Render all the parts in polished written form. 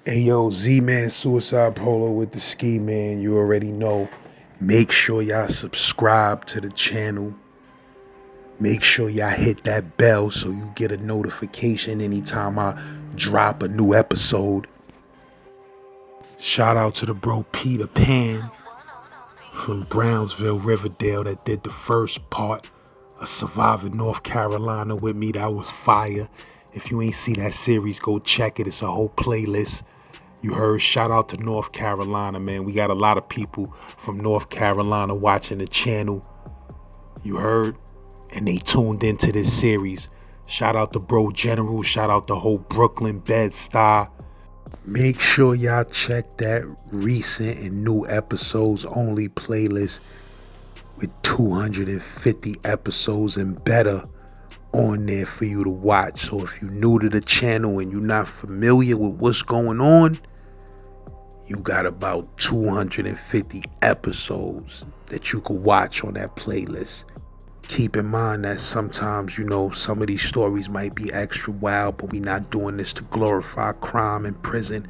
Hey yo, Z-Man Suicide Polo with the Ski Man. You already know. Make sure y'all subscribe to the channel. Make sure y'all hit that bell so you get a notification anytime I drop a new episode. Shout out to the bro Peter Pan from Brownsville, Riverdale that did the first part of Surviving North Carolina with me. That was fire. If you ain't see that series, go check it. It's a whole playlist. You heard? Shout out to North Carolina, man. We got a lot of people from North Carolina watching the channel. You heard? And they tuned into this series. Shout out to Bro General. Shout out the whole Brooklyn Bedstuy. Make sure y'all check that recent and new episodes only playlist with 250 episodes and better on there for you to watch. So if you're new to the channel and you're not familiar with what's going on, you got about 250 episodes that you could watch on that playlist. Keep in mind that sometimes, some of these stories might be extra wild, but we not doing this to glorify crime in prison.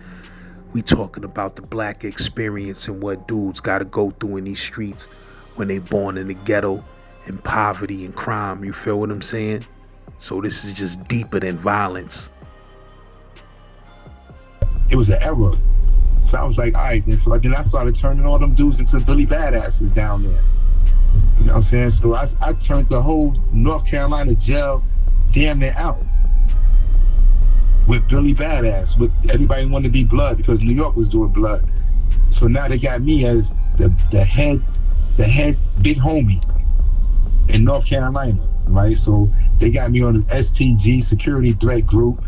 We talking about the black experience and what dudes got to go through in these streets when they born in the ghetto and poverty and crime. You feel what I'm saying? So this is just deeper than violence. It was an error. So I was like, all right, then. So then I started turning all them dudes into Billy Badasses down there. You know what I'm saying? So I turned the whole North Carolina jail damn near out with Billy Badass. With everybody wanted to be blood because New York was doing blood. So now they got me as the head big homie in North Carolina, right? So they got me on the STG security threat group.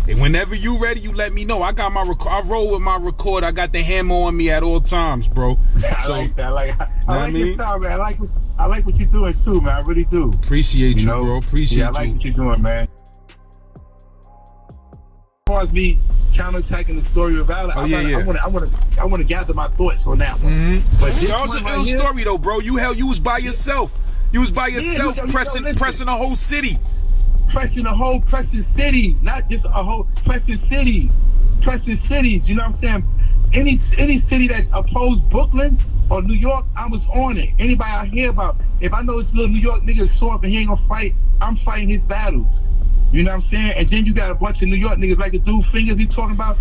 And whenever you ready, you let me know. I got my I roll with my record. I got the hammer on me at all times, bro. I like that. I like your style, man. I like what you're doing too, man. I really do. Appreciate you, bro. Appreciate you. I like what you're doing, man. As far as me counterattacking the story of Raleigh, I want to gather my thoughts on that one. But this was an ill story though, bro. You was by yourself. You was by yourself, pressing a whole city. Pressing cities, not just a whole, pressing cities, you know what I'm saying? Any city that opposed Brooklyn or New York, I was on it. Anybody I hear about, if I know this little New York nigga is soft and he ain't gonna fight, I'm fighting his battles. You know what I'm saying? And then you got a bunch of New York niggas like the dude Fingers he talking about.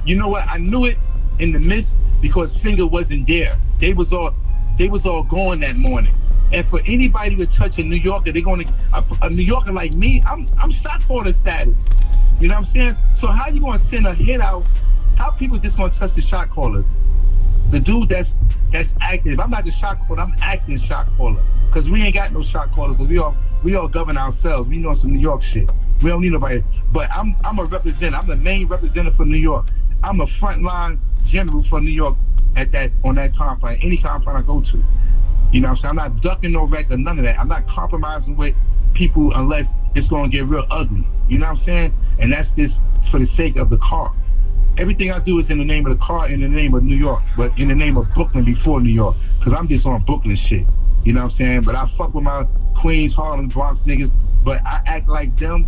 You know what? I knew it in the mist because Finger wasn't there. They was all gone that morning. And for anybody to touch a New Yorker, they're gonna a New Yorker like me. I'm shot caller status. You know what I'm saying? So how you gonna send a hit out? How people just gonna touch the shot caller? The dude that's active. I'm not the shot caller. I'm acting shot caller. Cause we ain't got no shot callers. Cause we all govern ourselves. We know some New York shit. We don't need nobody. But I'm a representative. I'm the main representative for New York. I'm a frontline general for New York on that compound. Any compound I go to. You know what I'm saying? I'm not ducking no wreck or none of that. I'm not compromising with people unless it's going to get real ugly. You know what I'm saying? And that's just for the sake of the car. Everything I do is in the name of the car, in the name of New York, but in the name of Brooklyn before New York, because I'm just on Brooklyn shit. You know what I'm saying? But I fuck with my Queens, Harlem, Bronx niggas, but I act like them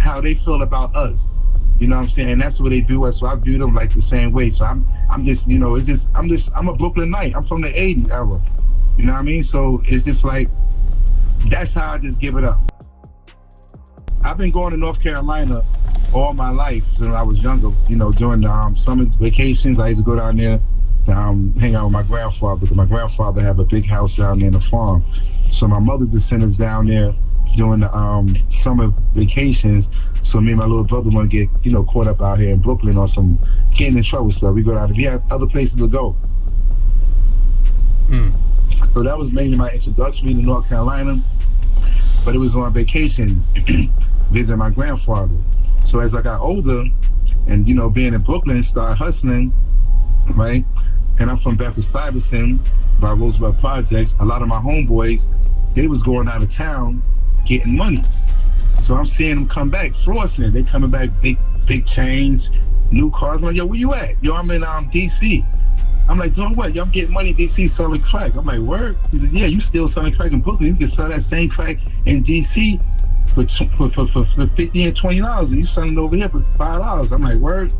how they feel about us. You know what I'm saying? And that's what they view us. So I view them like the same way. So I'm just, I'm a Brooklyn Knight. I'm from the 80s era. You know what I mean? So it's just like, that's how I just give it up. I've been going to North Carolina all my life since I was younger. During the summer vacations, I used to go down there to hang out with my grandfather, because my grandfather had a big house down there in the farm. So my mother just sent us down there during the summer vacations. So me and my little brother want to get, caught up out here in Brooklyn on some getting in trouble stuff. We go down there. We had other places to go. So that was mainly my introduction to North Carolina. But it was on vacation, visiting my grandfather. So as I got older and, being in Brooklyn, started hustling, right? And I'm from Bedford-Stuyvesant, by Roosevelt Projects. A lot of my homeboys, they was going out of town getting money. So I'm seeing them come back, flossing. They coming back, big chains, new cars. I'm like, yo, where you at? Yo, I'm in DC. I'm like, doing what? Yo, I'm getting money in DC selling crack. I'm like, word? He said, yeah, you still selling crack in Brooklyn. You can sell that same crack in DC for $50 and $20, and you selling it over here for $5. I'm like, word?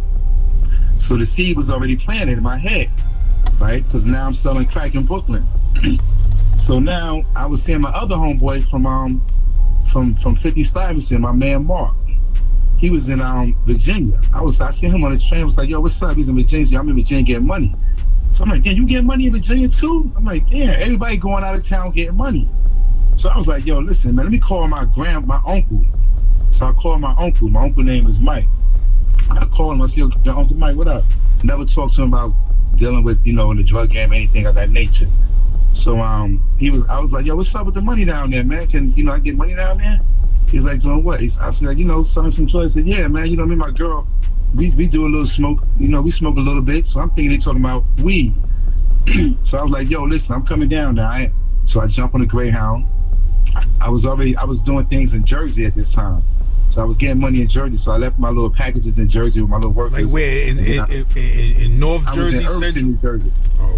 So the seed was already planted in my head, right? Because now I'm selling crack in Brooklyn. So now I was seeing my other homeboys from 50 Stuyvesant, my man Mark. He was in Virginia. I seen him on the train. I was like, yo, what's up? He's in Virginia. I'm in Virginia getting money. So I'm like, damn, you getting money in Virginia too? I'm like, damn, everybody going out of town getting money. So I was like, yo, listen, man, let me call my uncle. So I called my uncle. My uncle name is Mike. I called him. I said, yo, Uncle Mike, what up? Never talked to him about dealing with, in the drug game, anything of that nature. So I was like, yo, what's up with the money down there, man? Can, I get money down there? He's like, doing what? I said, selling some toys. I said, yeah, man, me and my girl, we do a little smoke. We smoke a little bit. So I'm thinking they talking about weed. So I was like, yo, listen, I'm coming down now. So I jump on the Greyhound. I was doing things in Jersey at this time. So I was getting money in Jersey. So I left my little packages in Jersey with my little workers. Like where? In North Jersey? I was in Irvington, New Jersey.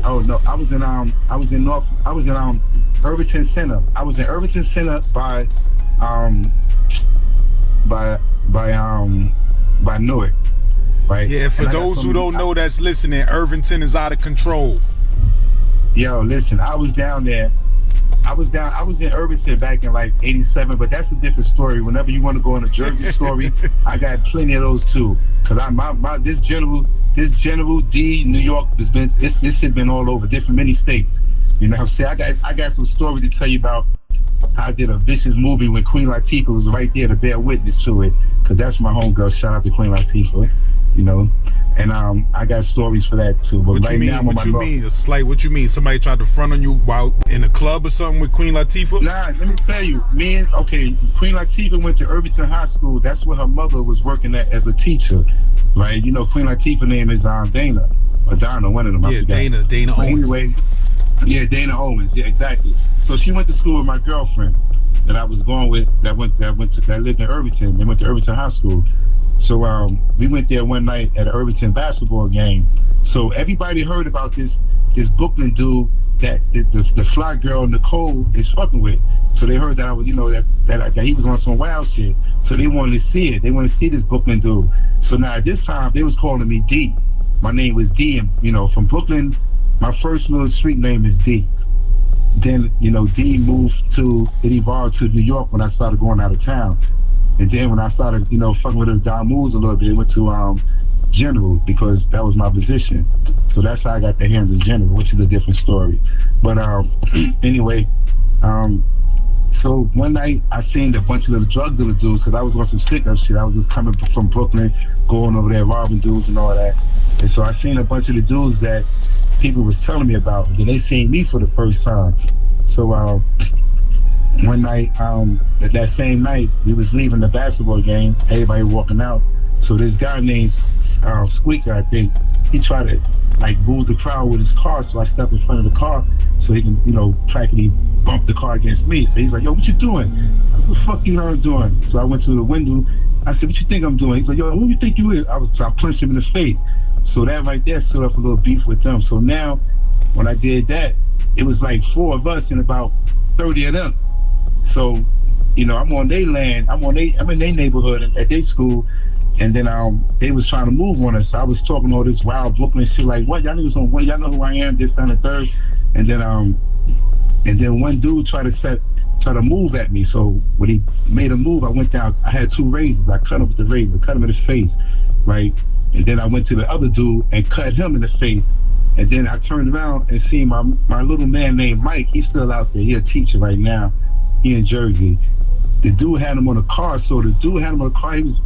Oh no, I was in Irvington Center. I was in Irvington Center by Newark. Right? Yeah, for those who don't know that's listening, Irvington is out of control. Yo, listen, I was down there. I was in Irvington back in like '87, but that's a different story. Whenever you want to go on a Jersey story, I got plenty of those too. Cause this General D New York this has been all over many states. You know what I'm saying? I got some story to tell you about how I did a vicious movie when Queen Latifah was right there to bear witness to it. Cause that's my homegirl. Shout out to Queen Latifah. And I got stories for that too. But right now, what you mean? What you mean? Somebody tried to front on you while in a club or something with Queen Latifah? Nah, let me tell you. Queen Latifah went to Irvington High School. That's where her mother was working at as a teacher, right? Queen Latifah's name is Dana or Donna, one of them. Yeah, Dana Owens. Anyway, yeah, Dana Owens. Yeah, exactly. So she went to school with my girlfriend that I was going with. That lived in Irvington. They went to Irvington High School. So we went there one night at an Irvington basketball game. So everybody heard about this Brooklyn dude that the fly girl Nicole is fucking with. So they heard that I was, that he was on some wild shit. So they wanted to see it. They wanted to see this Brooklyn dude. So now at this time they was calling me D. My name was D, and from Brooklyn, my first little street name is D. Then D it evolved to New York when I started going out of town. And then when I started, fucking with the Don Moves a little bit, it went to General because that was my position. So that's how I got the handle General, which is a different story. But anyway, so one night I seen a bunch of little drug dealer dudes because I was on some stick-up shit. I was just coming from Brooklyn, going over there, robbing dudes and all that. And so I seen a bunch of the dudes that people was telling me about. And then they seen me for the first time. So one night, that same night, we was leaving the basketball game, everybody walking out. So this guy named Squeaker, I think, he tried to move the crowd with his car. So I stepped in front of the car so he can, practically bump the car against me. So he's like, yo, what you doing? I said, fuck you know what I'm doing. So I went to the window. I said, what you think I'm doing? He's like, yo, who you think you is? I punched him in the face. So that right there set up a little beef with them. So now when I did that, it was like 4 of us and about 30 of them. So, I'm on their land. I'm in their neighborhood at their school, and then they was trying to move on us. So I was talking all this wild Brooklyn shit, like, what y'all niggas on what? Y'all know who I am? This and the third, and then one dude tried to move at me. So when he made a move, I went down. I had 2 razors. I cut him with the razor, cut him in the face, right? And then I went to the other dude and cut him in the face. And then I turned around and seen my little man named Mike. He's still out there. He's a teacher right now. He in Jersey. The dude had him on a car, so the dude had him on a car. He was,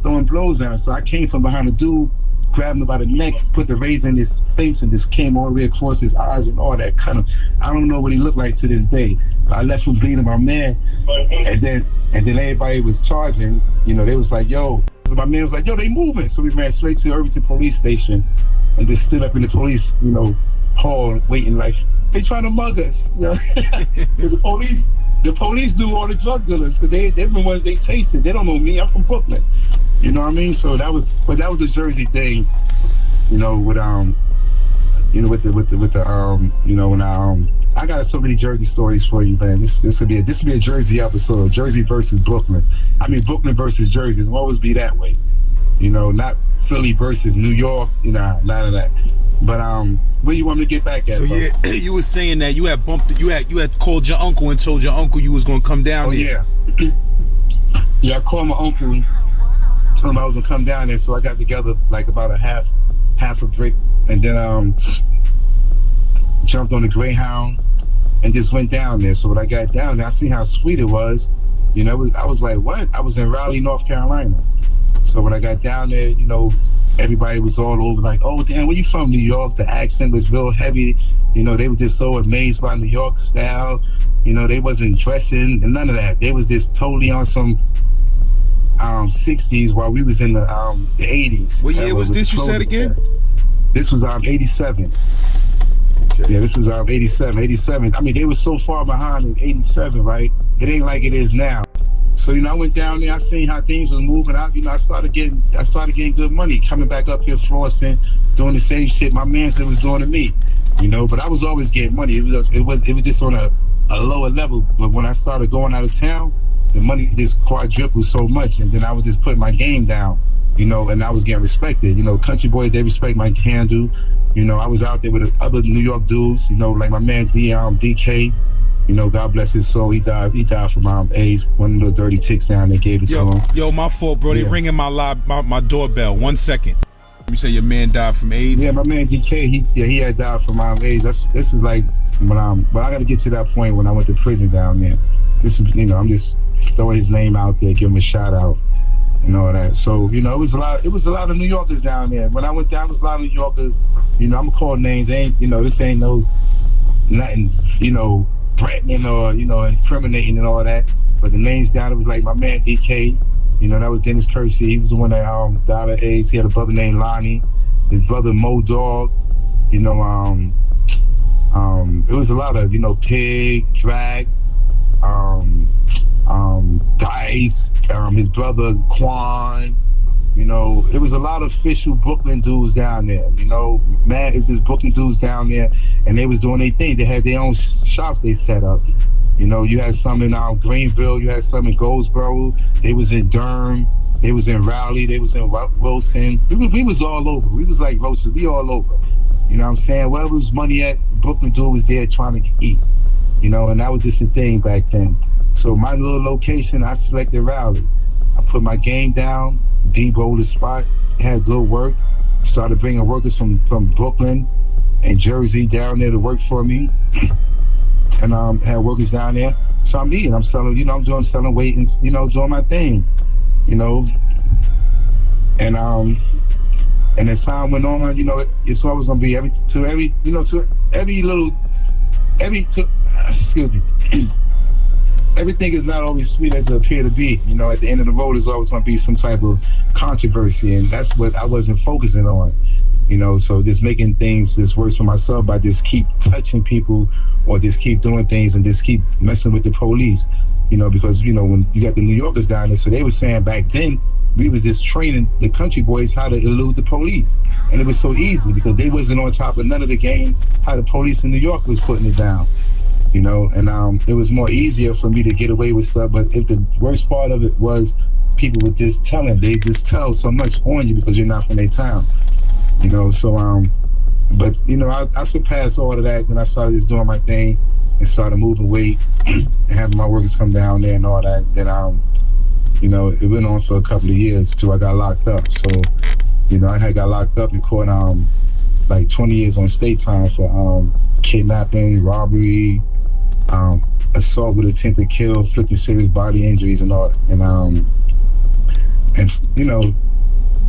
throwing blows at him. So I came from behind the dude, grabbed him by the neck, put the razor in his face, and just came all the way across his eyes and all that kind of. I don't know what he looked like to this day. I left him bleeding, my man, and then everybody was charging. They was like, yo. My man was like, yo, they moving. So we ran straight to the Irvington police station, and just stood up in the police, hall, waiting like they trying to mug us. The police knew all the drug dealers because they're the ones they tasted. They don't know me. I'm from Brooklyn. You know what I mean? So that was a Jersey thing, with when I got so many Jersey stories for you, man. This would be a Jersey episode. Jersey versus Brooklyn. I mean Brooklyn versus Jersey. It'll always be that way. Not Philly versus New York. None of that. But where you want me to get back at? So bro? yeah, you were saying that you had called your uncle and told your uncle you was gonna come down there. Yeah. Yeah, I called my uncle, told him I was gonna come down there. So I got together like about a half a brick, and then jumped on the Greyhound and just went down there. So when I got down there, I seen how sweet it was. I was like, what? I was in Raleigh, North Carolina. So when I got down there, everybody was all over like, oh, damn, where you from, New York? The accent was real heavy. They were just so amazed by New York style. They wasn't dressing and none of that. They was just totally on some 60s while we was in the 80s. What year was this, you said again? This was 87. Okay. Yeah, this was 87. 87. I mean, they were so far behind in 87, right? It ain't like it is now. So, I went down there, I seen how things was moving out. I started getting good money, coming back up here flossing, doing the same shit my man said was doing to me. But I was always getting money. It was just on a lower level. But when I started going out of town, the money just quadrupled so much, and then I was just putting my game down, and I was getting respected. Country boys, they respect my handle. I was out there with other New York dudes, like my man DK. God bless his soul. He died from AIDS. One of those dirty chicks down there gave it to him. Yo, my fault, bro. They ringing my doorbell. 1 second. You say your man died from AIDS? Yeah, my man DK. He had died from AIDS. This is like but I got to get to that point when I went to prison down there. This is I'm just throwing his name out there, give him a shout out and all that. So it was a lot of New Yorkers down there. When I went down, it was a lot of New Yorkers. I'm gonna call names. This ain't nothing threatening or incriminating and all that. But the names down, it was like my man DK. That was Dennis Kersey. He was the one that died of AIDS. He had a brother named Lonnie. His brother Mo Dog. It was a lot of Pig, Drag, Dice, his brother Quan. It was a lot of official Brooklyn dudes down there. Man, it's this Brooklyn dudes down there, and they was doing their thing. They had their own shops they set up. You had some in Greenville, you had some in Goldsboro. They was in Durham, they was in Raleigh, they was in Wilson. We was all over. We was like roaches. We all over. What I'm saying? Wherever was money at, Brooklyn dude was there trying to eat. And that was just a thing back then. So my little location, I selected Raleigh. I put my game down, D-rolled the spot, had good work, started bringing workers from Brooklyn and Jersey down there to work for me, and had workers down there. So I'm eating, I'm selling, selling weight and, doing my thing, and as time went on, it's always going to be everything is not always sweet as it appear to be. At the end of the road, there's always going to be some type of controversy, and that's what I wasn't focusing on. So just making things just worse for myself by just keep touching people or just keep doing things and just keep messing with the police. Because when you got the New Yorkers down there, so they were saying back then we was just training the country boys how to elude the police, and it was so easy because they wasn't on top of none of the game. How the police in New York was putting it down. And it was more easier for me to get away with stuff. But if the worst part of it was people were just telling, they just tell so much on you because you're not from their town, so but I surpassed all of that. Then I started just doing my thing and started moving weight and having my workers come down there and all that. Then it went on for a couple of years till I got locked up. So I had got locked up and caught like 20 years on state time for kidnapping, robbery, assault with attempted kill, inflicting serious body injuries and all, and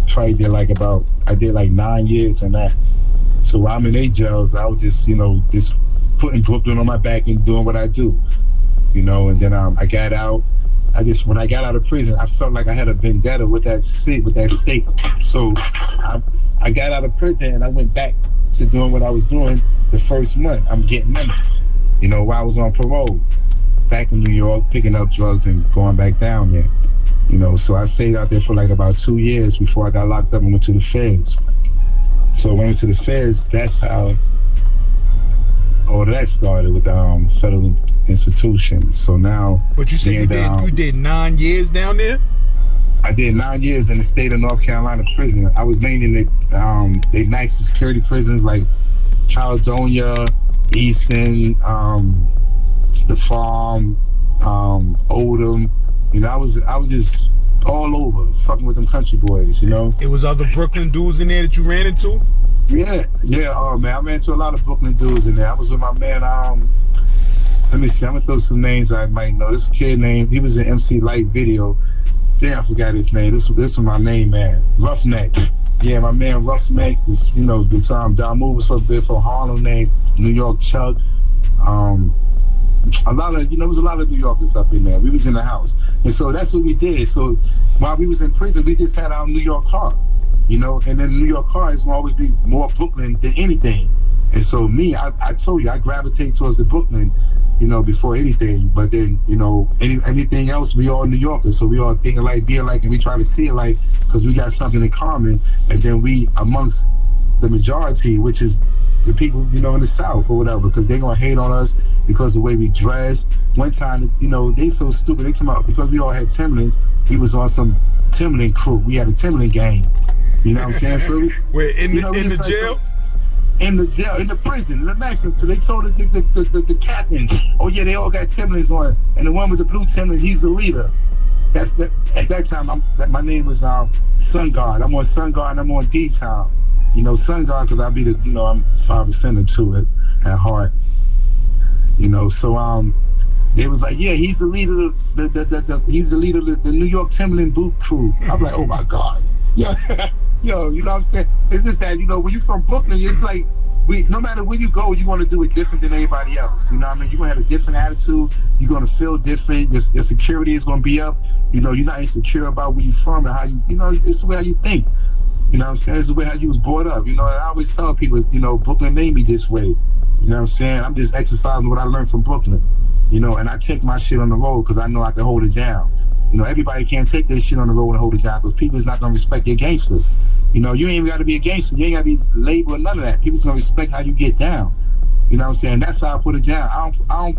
probably I did like 9 years in that. So while I'm in A jails, I was just just putting Brooklyn on my back and doing what I do, and then I got out. When I got out of prison, I felt like I had a vendetta with that state. So I got out of prison and I went back to doing what I was doing the first month. I'm getting money, while I was on parole, back in New York, picking up drugs and going back down there. So I stayed out there for like about 2 years before I got locked up and went to the feds. So when I went to the feds, that's how all that started with federal institution. So now, But you say you did 9 years down there? I did 9 years in the state of North Carolina prison. I was mainly in the nice security prisons like Caledonia, Easton, the Farm, Oldham. You know, I was just all over, fucking with them country boys. You know, it was other Brooklyn dudes in there that you ran into. Yeah. Oh man, I ran into a lot of Brooklyn dudes in there. I was with my man. Let me see. I'm gonna throw some names I might know. This kid named, he was in MC Light video. Damn, I forgot his name. This was my name, man. Roughneck. Yeah, my man Roughneck. This, you know, this Don Move was from Harlem named New York Chuck. A lot of, you know, there was a lot of New Yorkers up in there. We was in the house. And so that's what we did. So while we was in prison, we just had our New York car, you know, and then New York cars will always be more Brooklyn than anything. And so me, I told you, I gravitate towards the Brooklyn, you know, before anything. But then, you know, anything else, we all New Yorkers. So we all think alike, be alike, and we try to see alike because we got something in common. And then we amongst the majority, which is the people, you know, in the South or whatever, because they're going to hate on us because of the way we dress. One time, you know, they so stupid. They talking about because we all had Timberlands, we was on some Timberland crew. We had a Timberland gang. You know what I'm saying? So wait, in the jail? In the jail, in the prison, in the maximum. They told the captain, oh yeah, they all got Timberlands on, and the one with the blue Timberlands, he's the leader. That's that. At that time, my name was Sun God. I'm on Sun God, and I'm on D-Town. You know, Sun God, because I be the, you know, I'm 5% to it at heart. You know, so they was like, yeah, he's the leader of he's the leader of the New York Timberland boot crew. I'm like, oh my God. Yeah. Yo, you know what I'm saying? It's just that, you know, when you're from Brooklyn, it's like, no matter where you go, you want to do it different than everybody else. You know what I mean? You're going to have a different attitude. You're going to feel different. Your security is going to be up. You know, you're not insecure about where you're from and how you know, it's the way how you think. You know what I'm saying? It's the way how you was brought up. You know, and I always tell people, you know, Brooklyn made me this way. You know what I'm saying? I'm just exercising what I learned from Brooklyn. You know, and I take my shit on the road because I know I can hold it down. You know, everybody can't take their shit on the road and hold it down because people is not going to respect your gangster. You know, you ain't even got to be a gangster. You ain't got to be labeled or none of that. People's going to respect how you get down. You know what I'm saying? That's how I put it down. I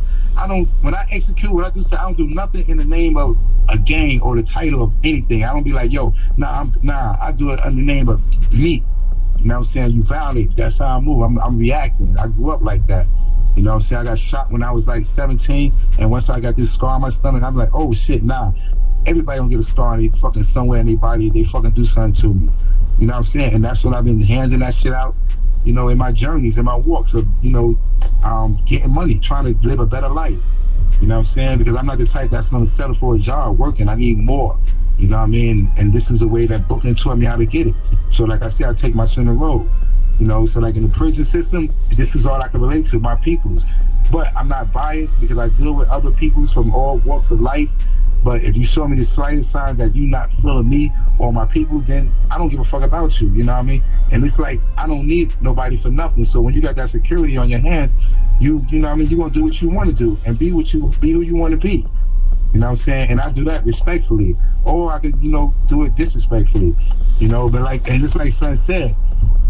don't, when I execute, when I do something, I don't do nothing in the name of a gang or the title of anything. I don't be like, yo, I do it in the name of me. You know what I'm saying? You violate. That's how I move. I'm reacting. I grew up like that. You know what I'm saying? I got shot when I was like 17, and once I got this scar on my stomach, I'm like, oh shit, nah. Everybody gonna get a scar in fucking somewhere in their body. They fucking do something to me. You know what I'm saying? And that's what I've been handing that shit out, you know, in my journeys, in my walks of, you know, getting money, trying to live a better life. You know what I'm saying? Because I'm not the type that's gonna settle for a job working. I need more. You know what I mean? And this is the way that Brooklyn taught me how to get it. So like I said, I take my shit on the road. You know, so like in the prison system, this is all I can relate to, my peoples. But I'm not biased because I deal with other peoples from all walks of life. But if you show me the slightest sign that you're not feeling me or my people, then I don't give a fuck about you, you know what I mean? And it's like, I don't need nobody for nothing. So when you got that security on your hands, you know what I mean, you're going to do what you want to do and be who you want to be. You know what I'm saying? And I do that respectfully. Or I could, you know, do it disrespectfully. You know, but like, and it's like Son said,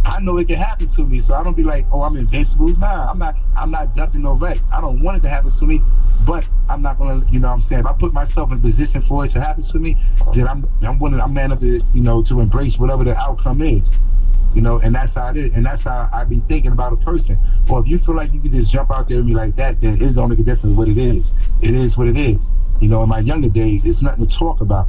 I know it can happen to me, so I don't be like, oh, I'm invincible. Nah, I'm not ducking no wreck. I don't want it to happen to me, but I'm not gonna, you know what I'm saying? If I put myself in a position for it to happen to me, then I'm man up to, you know, to embrace whatever the outcome is. You know, and that's how it is, and that's how I be thinking about a person. Or if you feel like you can just jump out there and be like that, then it don't make a difference what it is. It is what it is. You know, in my younger days, it's nothing to talk about.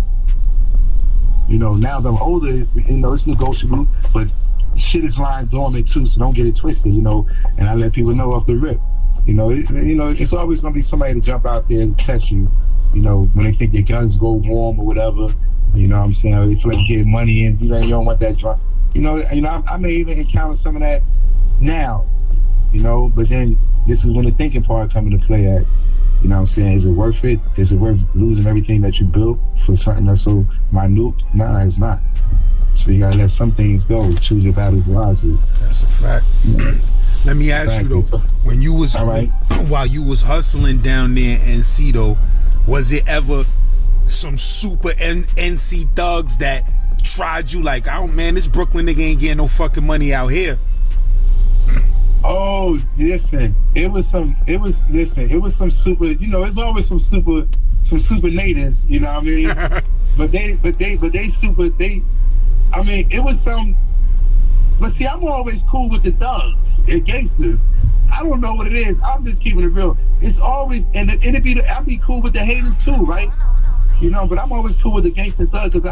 You know, now that I'm older, you know, it's negotiable, but shit is lying dormant too, so don't get it twisted, you know, and I let people know off the rip. You know, it's always gonna be somebody to jump out there and test you, you know, when they think their guns go warm or whatever, you know what I'm saying, or they feel like you get money in, you know, you don't want that drop. You know, I may even encounter some of that now, you know, but then this is when the thinking part come into play at. You know what I'm saying? Is it worth it? Is it worth losing everything that you built for something that's so minute? Nah, it's not. So you gotta let some things go. Choose your battles wisely. That's a fact. Yeah. Let me ask you though, when you was while you was hustling down there in NC though, was it ever some super NC thugs that tried you like, oh man, this Brooklyn nigga ain't getting no fucking money out here? Oh, listen, it was some super, it's always some super natives, you know what I mean? but it was some, but see, I'm always cool with the thugs and gangsters. I don't know what it is. I'm just keeping it real. It's always, and I'll be cool with the haters too, right? But I'm always cool with the gangster thug because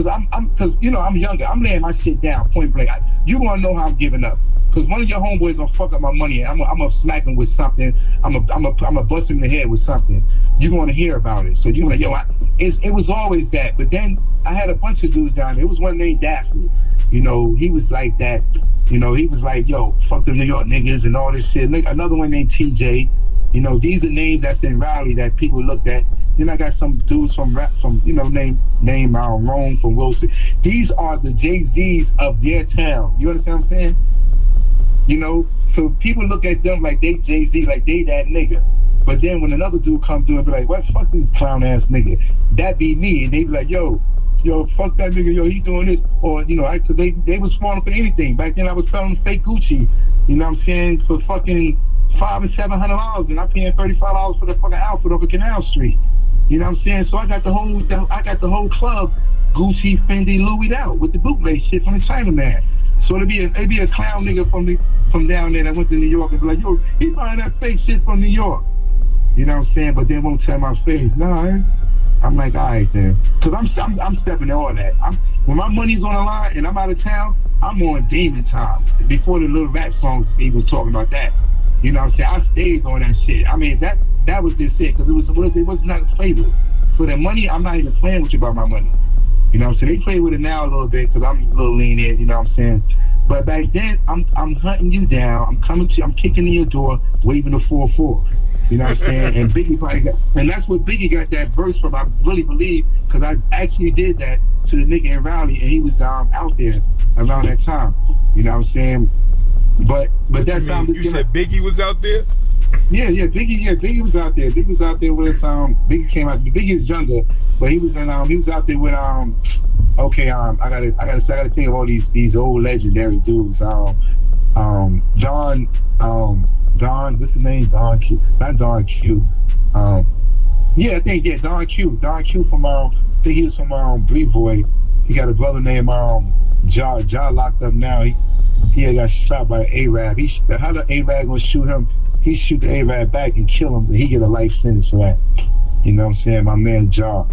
I'm younger. I'm laying my shit down point blank. You want to know how I'm giving up? Because one of your homeboys gonna fuck up my money. I'm gonna smack him with something. I'm gonna bust him in the head with something. You want to hear about it? So you want to, it was always that. But then I had a bunch of dudes down there. It was one named Daphne. He was like that. He was like, yo, fuck the New York niggas and all this shit. Another one named TJ. These are names that's in Raleigh that people looked at. Then I got some dudes from named Rome from Wilson. These are the Jay-Z's of their town. You understand what I'm saying? So people look at them like they Jay-Z, like they that nigga. But then when another dude come through and be like, what, fuck this clown ass nigga? That be me. And they be like, yo, fuck that nigga, he doing this. Or, cause they was falling for anything. Back then I was selling fake Gucci, you know what I'm saying, for fucking $500 and $700, and I'm paying $35 for the fucking outfit over Canal Street. You know what I'm saying? So I got the whole club Gucci, Fendi, Louis out with the bootleg shit from the Chinaman. So it'd be a clown nigga from down there that went to New York and be like, yo, he buying that fake shit from New York. You know what I'm saying? But they won't tell my face. No, I'm like, all right then, because I'm stepping in all that. When my money's on the line and I'm out of town, I'm on demon time. Before the little rap songs even talking about that. You know what I'm saying? I stayed on that shit. I mean, that was just it, because it was not a play with. For the money, I'm not even playing with you about my money. You know what I'm saying? They play with it now a little bit because I'm a little lenient, you know what I'm saying? But back then, I'm hunting you down. I'm kicking in your door, waving the 4-4. You know what I'm saying? And Biggie and that's what Biggie got that verse from. I really believe, because I actually did that to the nigga in Raleigh, and he was out there around that time. You know what I'm saying? But that's how you said Biggie was out there? Yeah, Biggie was out there. Biggie was out there with Biggie came out. Biggie is younger, but he was out there with I gotta think of all these old legendary dudes. Don, what's his name? Don Q. Not Don Q. Don Q. Don Q from I think he was from Brevoy. He got a brother named Ja locked up now. He got shot by an Arab. How the Arab gonna shoot him? He shoot the Arab back and kill him. He get a life sentence for that. You know what I'm saying? My man Ja.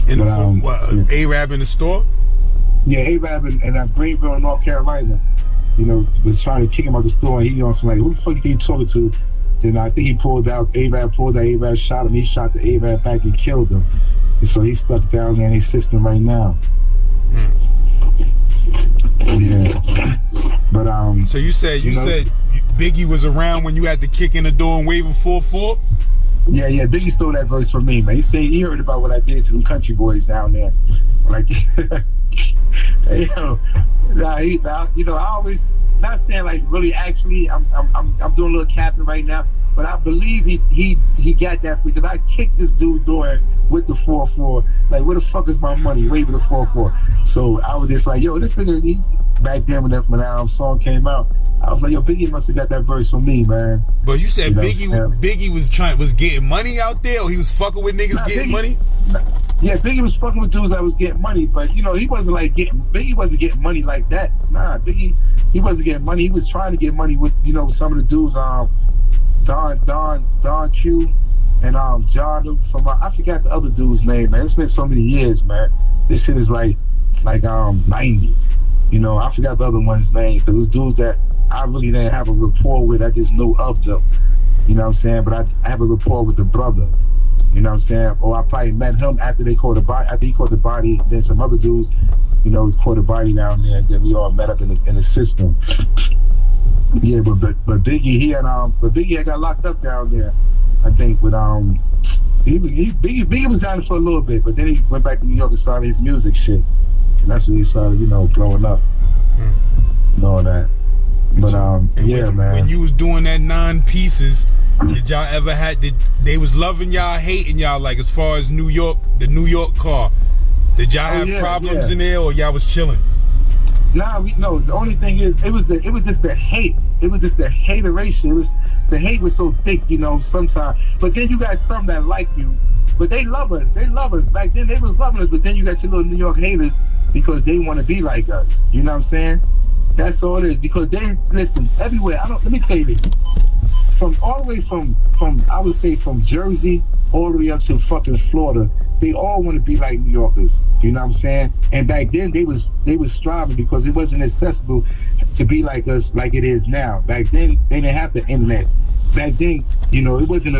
Arab in the store? Yeah, Arab in Greenville, North Carolina. Was trying to kick him out the store, and he on some like, who the fuck you think you talking to? Then I think he Arab shot him. He shot the Arab back and killed him. And so he's stuck down there in his system right now. Yeah. But so you said Biggie was around when you had to kick in the door and wave a 4-4? Yeah, Biggie stole that verse from me, man. He said he heard about what I did to them country boys down there. Like, I always, not saying like really actually, I'm doing a little capping right now, but I believe he got that because I kicked this dude door with the 4-4. Like, where the fuck is my money? Waving the 4-4. So I was just like, yo, this nigga, back then when that song came out, I was like, yo, Biggie must have got that verse from me, man. But you said Biggie was getting money out there, or he was fucking with niggas getting money? Yeah, Biggie was fucking with dudes that was getting money, but he wasn't Biggie wasn't getting money like that. Nah, Biggie, he wasn't getting money. He was trying to get money with, some of the dudes, Don Q and John from I forgot the other dude's name, man. It's been so many years, man. This shit is like 90. I forgot the other one's name, because those dudes that I really didn't have a rapport with, I just knew of them. You know what I'm saying? But I have a rapport with the brother. You know what I'm saying? Or I probably met him after they caught the body. After he caught the body, then some other dudes, caught the body down there. And then we all met up in the system. Yeah, but Biggie, Biggie had got locked up down there. I think with Biggie was down there for a little bit, but then he went back to New York and started his music shit, and that's when he started, blowing up and all that. But man. When you was doing that 9 pieces, did y'all ever they was loving y'all, hating y'all, like as far as the New York car? Did y'all Oh have yeah, problems yeah. in there, or y'all was chilling? Nah, we no. The only thing is, it was just the hate. It was just the hateration. It was the hate was so thick, you know. Sometimes, but then you got some that like you, but they love us. They love us. Back then, they was loving us, but then you got your little New York haters because they want to be like us. You know what I'm saying? That's all it is. Because they listen everywhere. I don't. Let me tell you this. From all the way from I would say from Jersey all the way up to fucking Florida, they all want to be like New Yorkers. You know what I'm saying? And back then they was striving because it wasn't accessible to be like us like it is now. Back then they didn't have the internet. Back then, you know, it wasn't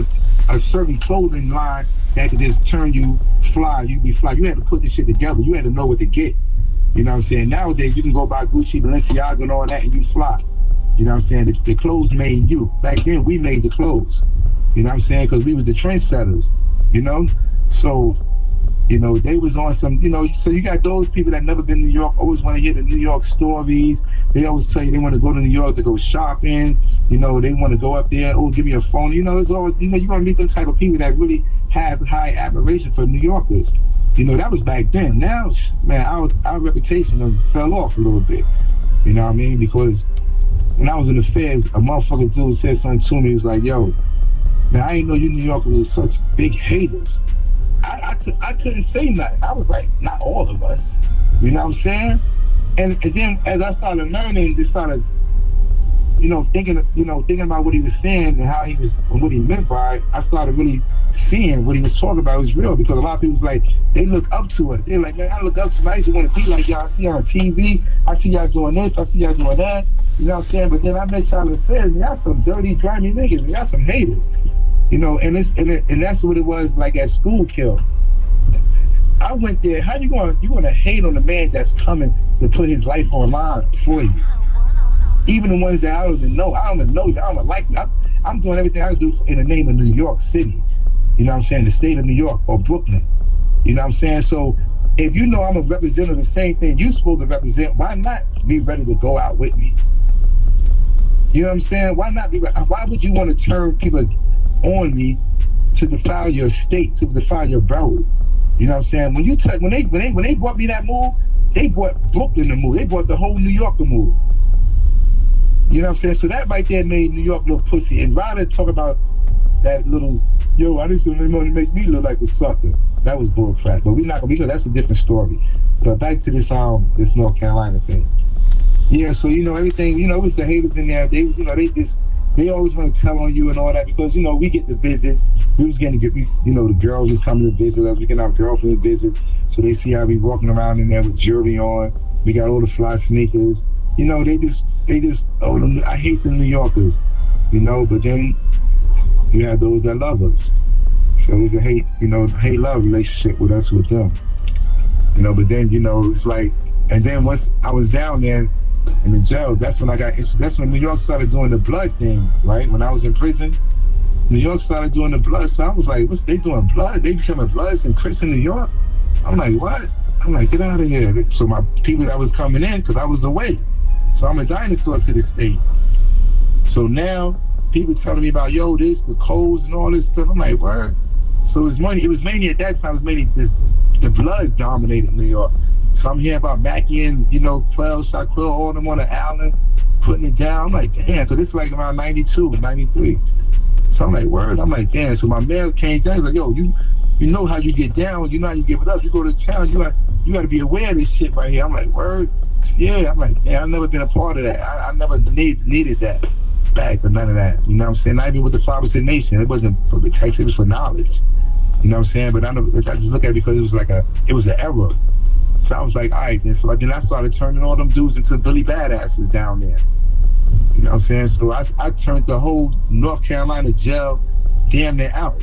a certain clothing line that could just turn you fly. You be fly. You had to put this shit together. You had to know what to get. You know what I'm saying? Nowadays you can go buy Gucci, Balenciaga, and all that, and you fly. You know what I'm saying? The clothes made you. Back then, we made the clothes. You know what I'm saying? Because we was the trendsetters, you know? So, you know, they was on some, you know, so you got those people that never been to New York, always want to hear the New York stories. They always tell you they want to go to New York to go shopping. You know, they want to go up there, oh, give me a phone. You know, it's all, you know, you're going to meet them type of people that really have high admiration for New Yorkers. You know, that was back then. Now, man, our reputation fell off a little bit. You know what I mean? Because when I was in the feds, a motherfucker dude said something to me. He was like, yo, man, I didn't know you New Yorkers were such big haters. I couldn't say nothing. I was like, not all of us. You know what I'm saying? And then as I started learning, just started, thinking about what he was saying and how he was, and what he meant by it, I started really seeing what he was talking about was real, because a lot of people was like, they look up to us. They're like, man, I look up to me. I used to want to be like y'all. I see y'all on TV. I see y'all doing this. I see y'all doing that. You know what I'm saying? But then I met y'all in the feds, and y'all some dirty, grimy niggas, and y'all some haters. You know, and that's what it was like at school, Kill. I went there. How you going to hate on the man that's coming to put his life online for you? Even the ones that I don't even know. I don't even know you. I don't even like me. I'm doing everything I can do in the name of New York City. You know what I'm saying? The state of New York or Brooklyn. You know what I'm saying? So if you know I'm a representative of the same thing you're supposed to represent, why not be ready to go out with me? You know what I'm saying? Why not be? Why would you want to turn people on me to defile your state, to defile your borough? You know what I'm saying? When they brought me that move, they brought Brooklyn to move. They brought the whole New York to move. You know what I'm saying? So that right there made New York look pussy. And rather talk about that little, yo, I just want to make me look like a sucker. That was bull crap. But we're not gonna, because that's a different story. But back to this North Carolina thing. Yeah, so everything, it was the haters in there. They always want to tell on you and all that, because we get the visits. We was getting to get, the girls was coming to visit us. We can have girlfriend visits, so they see how we walking around in there with jewelry on. We got all the fly sneakers. They just I hate the New Yorkers, but then you have those that love us. So it was a hate-love relationship with us with them. But then, it's like, and then once I was down there in the jail, that's when that's when New York started doing the blood thing, right? When I was in prison, New York started doing the blood. So I was like, what's they doing blood? They becoming Bloods and Crips in New York? I'm like, what? I'm like, get out of here. So my people that was coming in, because I was away. So I'm a dinosaur to the state. So now people telling me about, yo, this, the codes and all this stuff. I'm like, word. So it was mainly at that time, the Bloods dominated New York. So I'm hearing about Mackie and, Quell, Shaquille, all them on the island, putting it down. I'm like, damn, because it's like around 92, 93. So I'm like, word. I'm like, damn. So my mayor came down. He's like, yo, you know how you get down. You know how you give it up. You go to town. You got to be aware of this shit right here. I'm like, word. Yeah. I'm like, damn, I've never been a part of that. I never needed that back or none of that. You know what I'm saying? Not even with the 5% Nation. It wasn't for protection. It was for knowledge. You know what I'm saying? But I just look at it because it was an error. So I was like, all right, then. So then I started turning all them dudes into Billy Badasses down there. You know what I'm saying? So I turned the whole North Carolina jail damn near out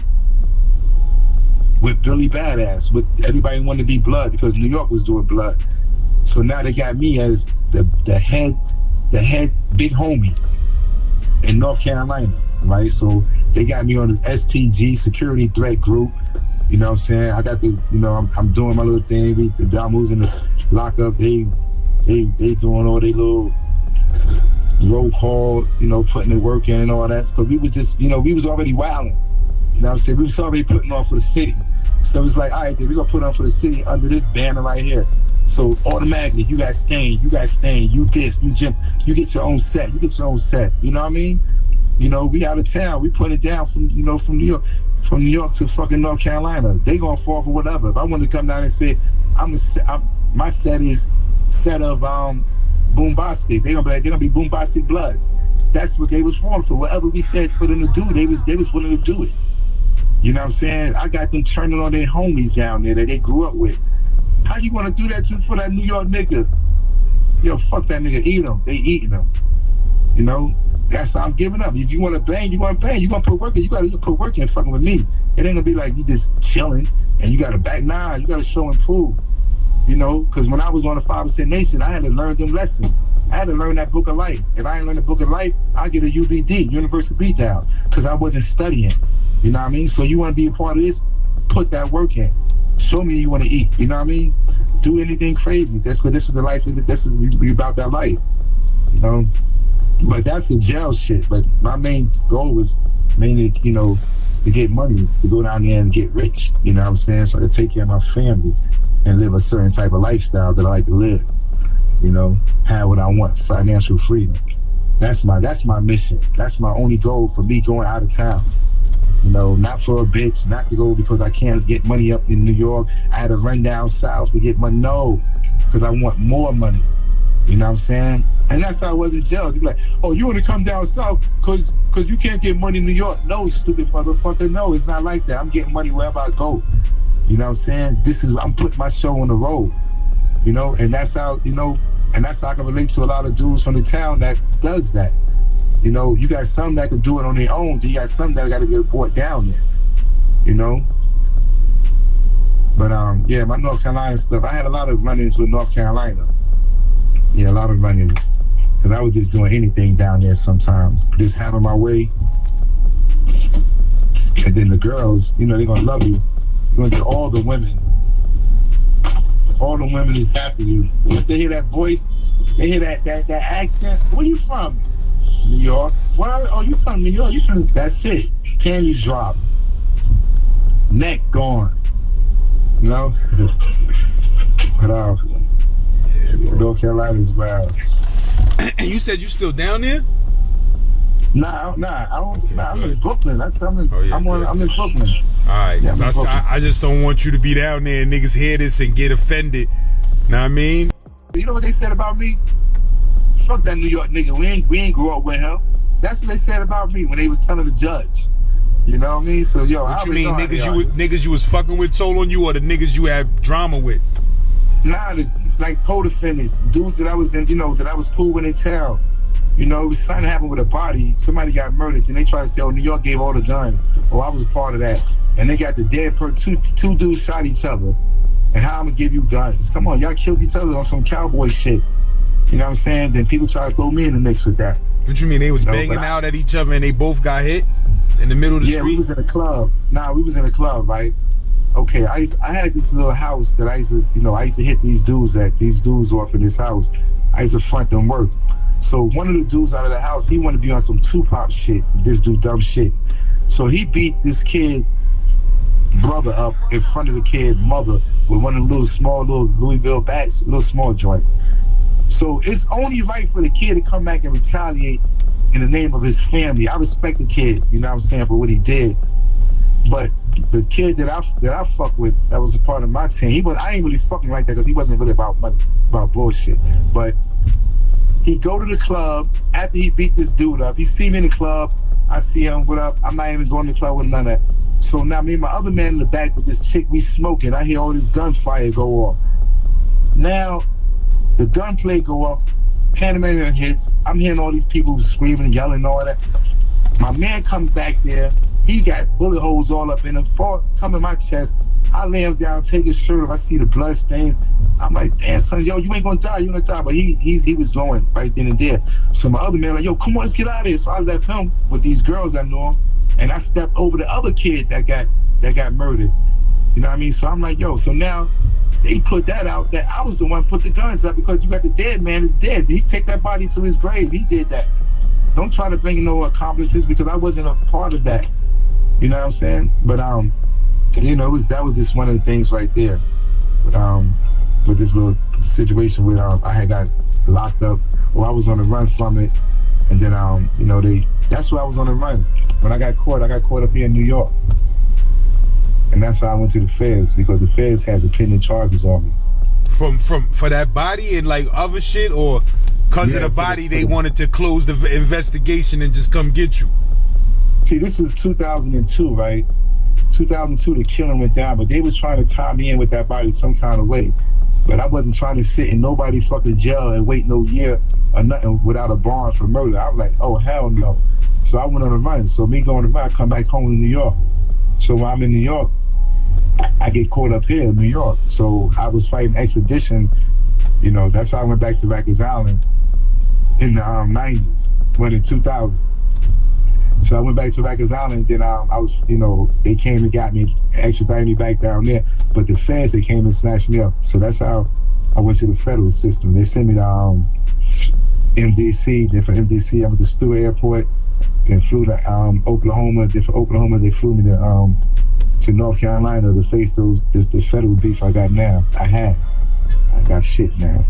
with Billy Badass, with everybody wanting to be Blood, because New York was doing Blood. So now they got me as the head big homie in North Carolina, right? So they got me on the STG security threat group. You know what I'm saying? I got I'm doing my little thing. The Damus in the lockup, they doing all their little roll call, putting the work in and all that. Because we was just, we was already wilding. You know what I'm saying? We was already putting on for the city. So it's like, all right, then we're gonna put on for the city under this banner right here. So automatically, you got Stain, you this, you Jim, you get your own set, You know what I mean? You know, we out of town, we put it down from from New York to fucking North Carolina. They gonna fall for whatever. If I want to come down and say my set is set of Boombastic, they're gonna be Boombastic Bloods. That's what they was falling for. Whatever we said for them to do, they was willing to do it. You know what I'm saying? I got them turning on their homies down there that they grew up with. How you want to do that for that New York nigga? Yo, fuck that nigga. Eat them. They eating them. You know? That's how I'm giving up. If you want to bang, you want to bang. You going to put work in. You got to put work in fucking with me. It ain't going to be like you just chilling and you got to back. Nah, you got to show and prove. You know? Because when I was on the 5% Nation, I had to learn them lessons. I had to learn that book of life. If I ain't learn the book of life, I get a UBD, Universal Beatdown, because I wasn't studying. You know what I mean? So you want to be a part of this? Put that work in. Show me you want to eat. You know what I mean? Do anything crazy. That's what this is the life. This is we about that life. You know? But that's a jail shit. But my main goal was mainly, to get money, to go down there and get rich. You know what I'm saying? So I could take care of my family and live a certain type of lifestyle that I like to live. You know, have what I want, financial freedom. That's my mission. That's my only goal for me going out of town. You know, not for a bitch, not to go because I can't get money up in New York. I had to run down south to get money. No, because I want more money. You know what I'm saying? And that's how I was in jail. They'd be like, oh, you want to come down south because you can't get money in New York. No, stupid motherfucker. No, it's not like that. I'm getting money wherever I go. You know what I'm saying? I'm putting my show on the road. You know, and that's how, and that's how I can relate to a lot of dudes from the town that does that. You know, you got some that can do it on their own. Then you got some that got to get brought down there. You know? But, yeah, my North Carolina stuff, I had a lot of run-ins with North Carolina. Yeah, a lot of run-ins. Because I was just doing anything down there sometimes. Just having my way. And then the girls, they're going to love you. You're going to get all the women. All the women is after you. Once they hear that voice, they hear that accent. Where you from? New York. Where? Oh, you from New York? You from? That's it. Candy drop. Neck gone. You know. But North Carolina is wild. And you said you still down there? Nah. I don't. Okay, I'm in Brooklyn. I'm in Brooklyn. All right. Yeah, I just don't want you to be down there and niggas hear this and get offended. Know what I mean? You know what they said about me? Fuck that New York nigga. We ain't grew up with him. That's what they said about me when they was telling the judge. You know what I mean? So what you mean niggas you was fucking with told on you, or the niggas you had drama with? Nah, like co-defendants, dudes that I was in, that I was cool with in town. It was something happened with a body. Somebody got murdered. Then they tried to say, New York gave all the guns. Oh, I was a part of that. And they got the dead person. Two dudes shot each other. And how I'm gonna give you guns? Come on, y'all killed each other on some cowboy shit. You know what I'm saying? Then people try to throw me in the mix with that. What you mean? They was banging out at each other and they both got hit in the middle of the street? Yeah, we was in a club. We was in a club, right? Okay, I had this little house that I used to hit these dudes off in this house. I used to front them work. So one of the dudes out of the house, he wanted to be on some Tupac shit. This dude dumb shit. So he beat this kid brother up in front of the kid mother with one of the little Louisville bats, little small joint. So it's only right for the kid to come back and retaliate in the name of his family. I respect the kid, you know what I'm saying, for what he did. But the kid that I fuck with, that was a part of my team, I ain't really fucking like that because he wasn't really about money, about bullshit. But he go to the club after he beat this dude up. He see me in the club. I see him, what up? I'm not even going to the club with none of that. So now me and my other man in the back with this chick, we smoking. I hear all this gunfire go off. Now, the gunplay go off. Panamanian hits. I'm hearing all these people screaming and yelling and all that. My man comes back there. He got bullet holes all up in him. Come in my chest. I lay him down, take his shirt off. I see the blood stain. I'm like, damn, son, yo, you ain't gonna die. You ain't gonna die. But he was going right then and there. So my other man like, yo, come on, let's get out of here. So I left him with these girls I know him, and I stepped over the other kid that got murdered. You know what I mean? So I'm like, yo, so now they put that out that I was the one put the guns up because you got the dead man is dead. He take that body to his grave. He did that. Don't try to bring no accomplices because I wasn't a part of that. You know what I'm saying? But that was just one of the things right there. But with this little situation with I had got locked up, or I was on the run from it, and then that's why I was on the run. When I got caught up here in New York, and that's how I went to the feds, because the feds had the pending charges on me. For that body and like other shit, or because of the body they wanted to close the investigation and just come get you? See, this was 2002, right? 2002, the killing went down, but they was trying to tie me in with that body some kind of way. But I wasn't trying to sit in nobody fucking jail and wait no year or nothing without a bond for murder. I was like, oh, hell no. So I went on a run. So me going to run, I come back home to New York. So when I'm in New York, I get caught up here in New York. So I was fighting extradition. That's how I went back to Rikers Island in the 90s, in 2000. So I went back to Rikers Island, then I was, they came and got me, extradited me back down there. But the feds, they came and snatched me up. So that's how I went to the federal system. They sent me to MDC. Then from MDC, I went to Stewart Airport, then flew to Oklahoma. Then from Oklahoma, they flew me to North Carolina to face the federal beef I got now. I got shit now.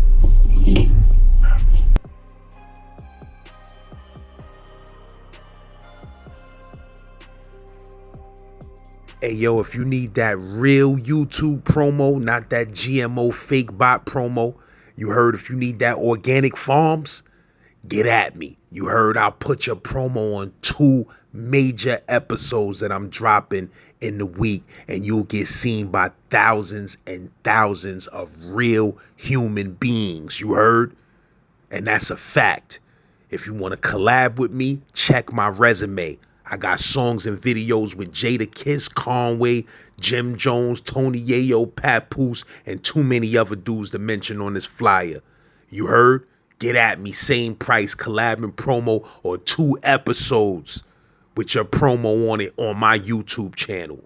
Hey, yo, if you need that real YouTube promo, not that GMO fake bot promo, you heard if you need that organic farms, get at me. You heard I'll put your promo on 2 major episodes that I'm dropping in the week, and you'll get seen by thousands and thousands of real human beings. You heard? And that's a fact. If you want to collab with me, check my resume. I got songs and videos with Jada Kiss, Conway, Jim Jones, Tony Yayo, Papoose, and too many other dudes to mention on this flyer. You heard? Get at me, same price, collab and promo, or 2 episodes with your promo on it on my YouTube channel.